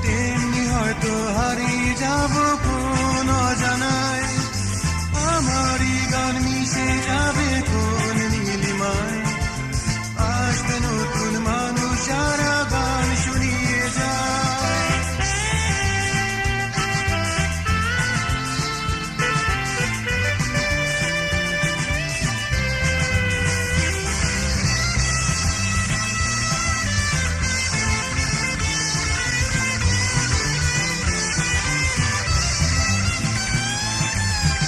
তেমনি হয়তো হারিয়ে যাব কোন অজানায়। আমারই গান মিশে যাবে কোন নীলিমায়। আসবে নতুন মানুষ যারা গান শুনিয়ে যায়।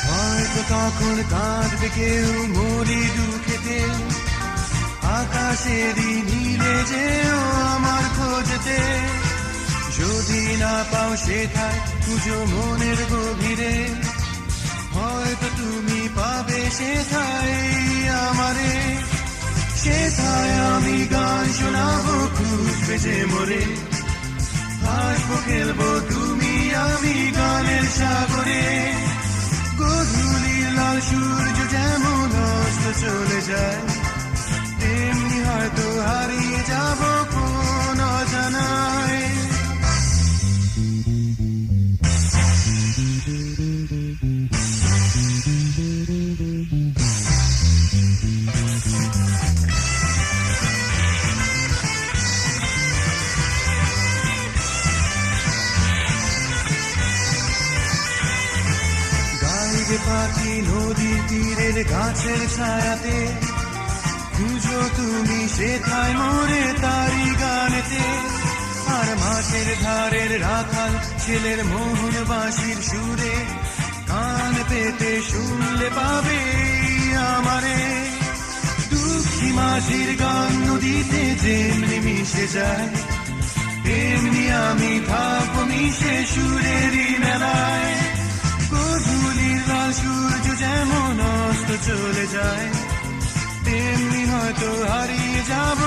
হয়তো তখন কাঁদবে কেউ মরি দুঃখেতে। আকাশেরই নীলে যেও আমার খোঁজতে। যদি না পাও সেথায় খুঁজো মনের গভীরে। হয়তো তুমি পাবে সেথায় আমারে। সেথায় আমি গান শোনাবো খুঁজবে যে মোরে। হাসবো খেলবো তুমি আমি গানের সাগরে। গধূলির লাল সূর্য যেমন অস্ত চলে যায়, তেমনি হয়তো হারিয়ে যাব কোন অজানায়। গাইবে পাখি নদীর তীরের গাছের ছায়াতে। খুঁজো তুমি সেথায় মোরে তারি গানেতে। আর মাঠের ধারের রাখাল ছেলের মোহন বাঁশির সুরে। কান পেতে শুনলে পাবে আমারে। দুঃখী মাঝির গান নদীতে যেমনি মিশে যায়, তেমনি আমি থাকবো মিশে সুরেরই মেলায়। গধূলির লাল সূর্য যেমন অস্ত চলে যায়, তেমনি হয়তো হারিয়ে যাব